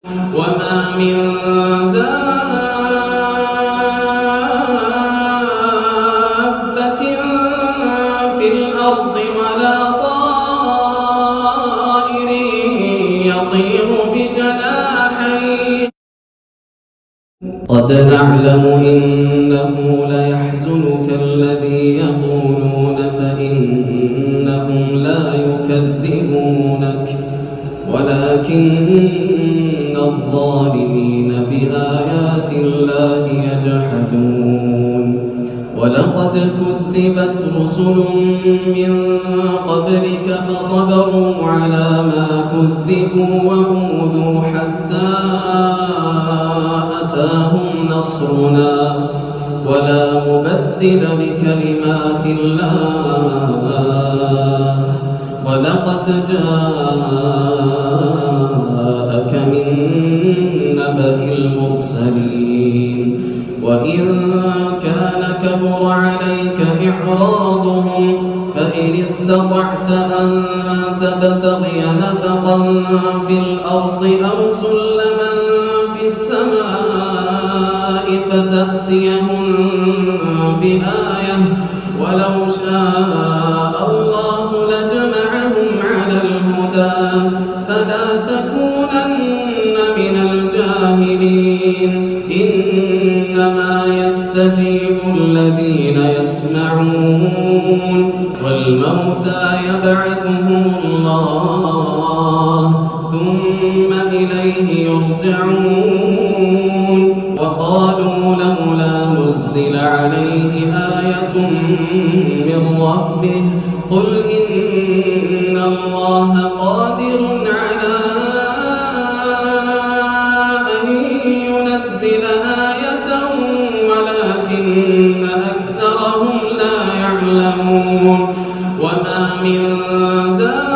وما من دابة في الأرض ولا طائر يطير بجناحيه قد نعلم إنه ليحزنك الذي يقولون فإنهم لا يكذبونك ولكن الظالمين بآيات الله يجحدون ولقد كذبت رسل من قبلك فصبروا على ما كذبوا وأوذوا حتى أتاهم نصرنا ولا مبدل لكلمات الله ولقد جاءك من نبأ المرسلين وإن كان كبر عليك إعراضهم فإن استطعت أن تبتغي نفقا في الأرض أو سلما في السماء فتأتيهم بآية ولو شاء الله لجمعهم على الهدى فلا تكونن من الجاهلين إنما يستجيب الذين يسمعون والموتى يبعثهم الله ثم إليه يرجعون وقالوا لولا نزل عليه آية من ربه قل إن الله قادر على أن ينزل آية ولكن أكثرهم لا يعلمون وما من دابة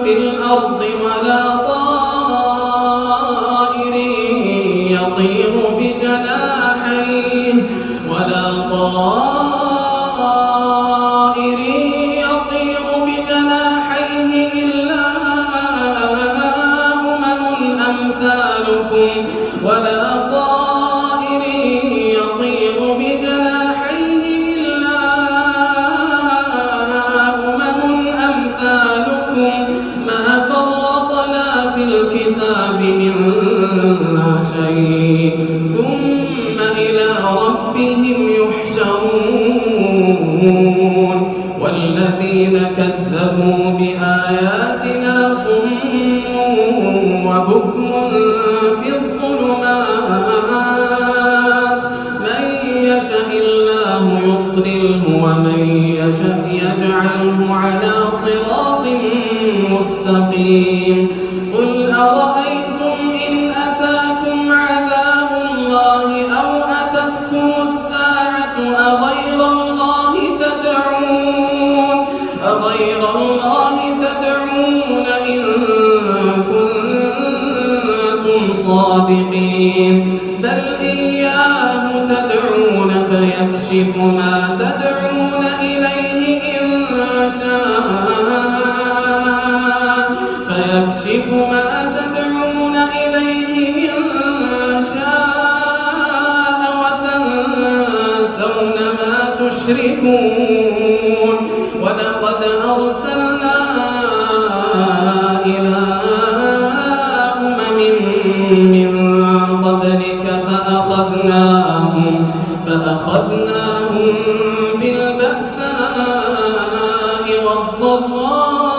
في الأرض ولا طائر يطير بجناحيه إلا أمثالكم ولا طائر يطير بجناحيه إلا أمثالكم ما فرطنا في الكتاب من شيء ثم إلى ربهم يحشرون والذين كذبوا بآياتنا صم وبكم في الظلمات من يشاء الله يضلله ومن يشاء يجعله على صراط مستقيم قل أرأيتم إن أتاكم عذاب الله أو أتتكم الساعة أغير الله تدعون إن كنتم صادقين بل إياه تدعون فيكشف ما تدعون إليه إن شاء وتنسون ما تشركون ولقد أرسلنا إلى أمم من قبلك فأخذناهم بالبأساء والضراء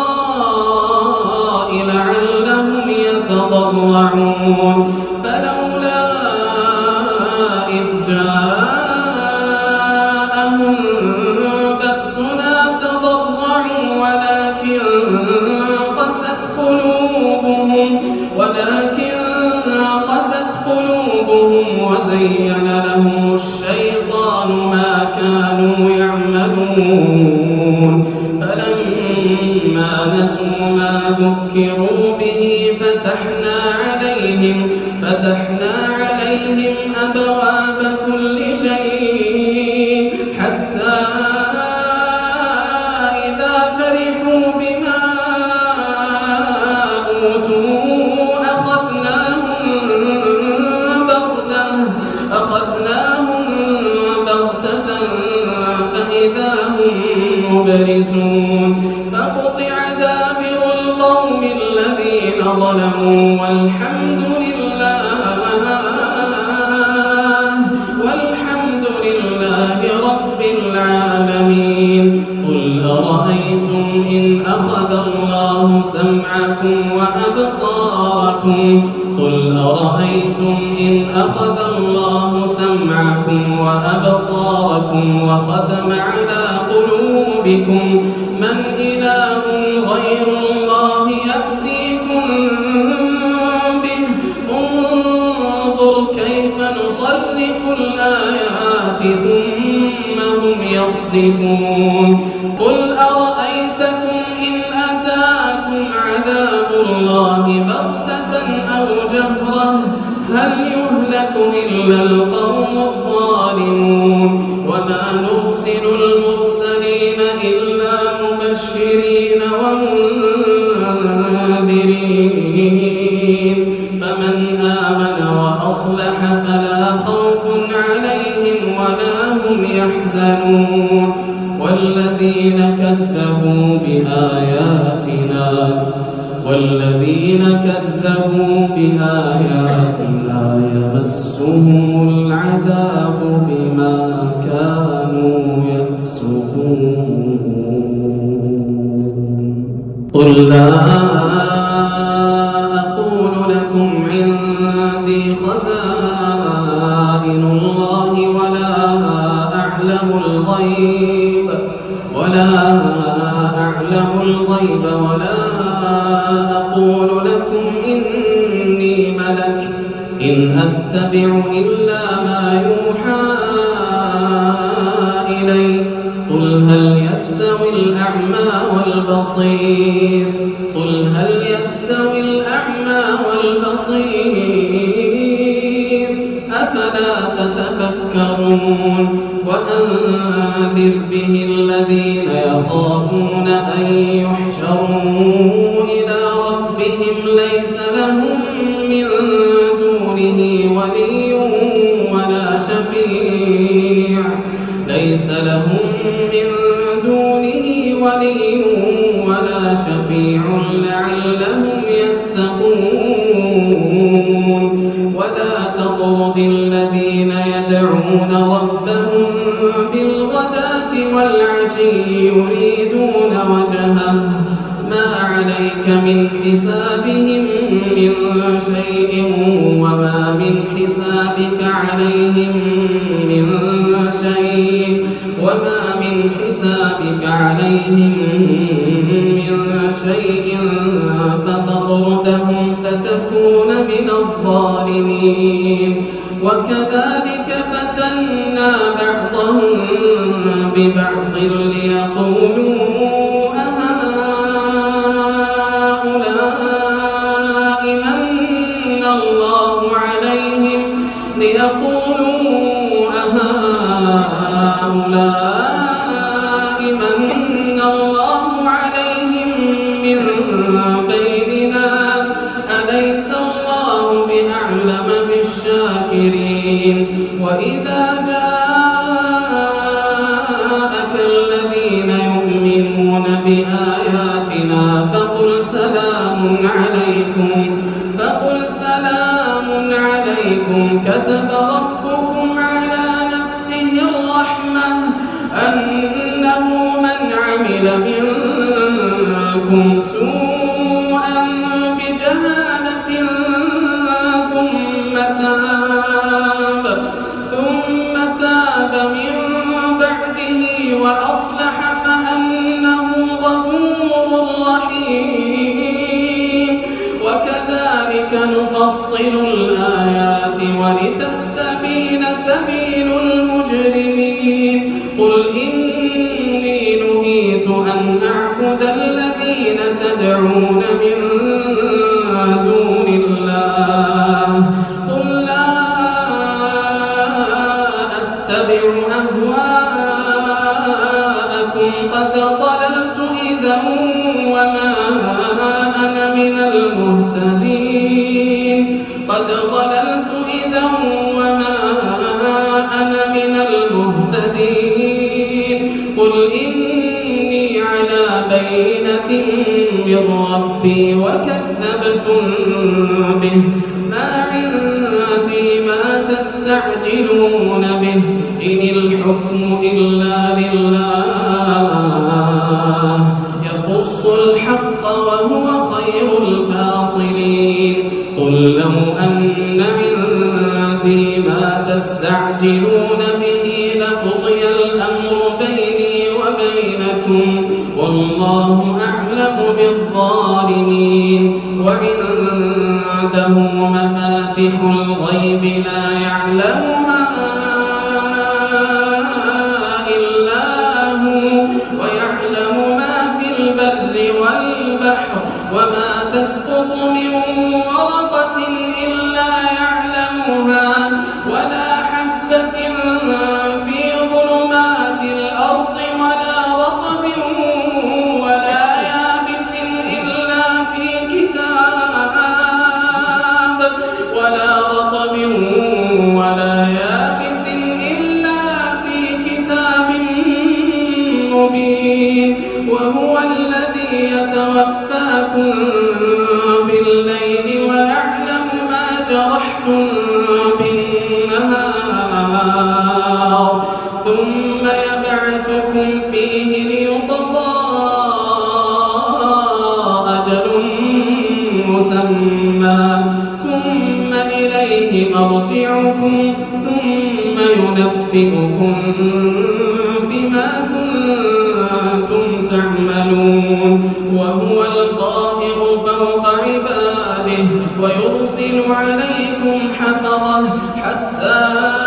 لعلهم يتضرعون فلولا إذ جاءهم بأسنا تضرعوا ولكن قست قلوبهم وزين لهم الشيطان ما كانوا يعملون فلما نسوا ما ذكروا به فتحنا عليهم أبواب كل شيء حتى إذا فرحوا يبلسون فقطع دابر القوم الذين ظلموا والحمد لله رب العالمين. قل أرأيتم إن أخذ الله سمعكم وأبصاركم وختم على قلوبكم من إله غير الله يأتيكم به انظر كيف نصرف الآيات ثم هم يصدفون. قل أرأيتكم إن أتاكم عذاب الله بغتة أو جهرة هل يهلك إلا القوم الظالمون. وما نرسل المرسلين إلا مبشرين ومنذرين فمن آمن وأصلح فلا خوف عليهم ولا هم يحزنون. والذين كذبوا بآياتنا يمسهم العذاب بما كانوا يفسقون. قل لا أقول لكم عندي خزائن الله ولا أعلم الغيب ولا أقول لكم إني ملك إن أتبع إلا ما يوحى إلي. قل هل يستوي الأعمى والبصير أفلا تتفكرون. وأنذر به الذين يخافون أن يحشروا إلى ربهم ليس لهم من دونه ولي ولا شفيع لعلهم يتقون. ولا تطرد الذين يدعون ربهم بالغداة والعشي يريدون وجهه ما عليك من حسابهم من شيء وما من حسابك عليهم من شيء فتطردهم فتكون من الظالمين. وكذلك فتنا بعضهم ببعض ليقولوا أهؤلاء من الله عليهم من بيننا أليس الله بأعلم بالشاكرين. وإذا جاءك الذين يؤمنون بآياتنا فقل سلام عليكم كتب ربكم على نفسه الرحمة أنه من عمل منكم سوءا بجهالة ثم تاب من بعده وأصلح فأنه غفور رحيم. وكذلك نفصل الآيات ولتستبين سبيل المجرمين. قل إني نهيت أن أعبد الذين تدعون من دون الله قل لا أتبع أهواءكم قد ضللت إذا وما أنا من المهتدين. قل إني على بينة من ربي وكذبتم به ما عندي ما تستعجلون به إن الحكم إلا لله يقص الحق وهو خير الفاصلين قل لو أن عندي ما تستعجلون به لقضي الأمر بيني وبينكم والله أعلم بالظالمين وعنده مفاتح الغيب لا يعلمها إلا هو ويعلم ما في البر والبحر وما تسقط من ورقة إلا يعلمها ولا حبة في ظلمات الأرض ولا رطب ولا يابس إلا في كتاب ولا رطب ولا يابس إلا في كتاب مبين وهو الذي يتوفاكم بالليل ويعلم ما جرحتم بالنهار ثم يبعثكم فيه ليقضى أجل مسمى ثم إليه مرجعكم ثم ينبئكم بما كنتم تعملون وهو القاهر فوق عباده ويرسل عليكم حفظه حتى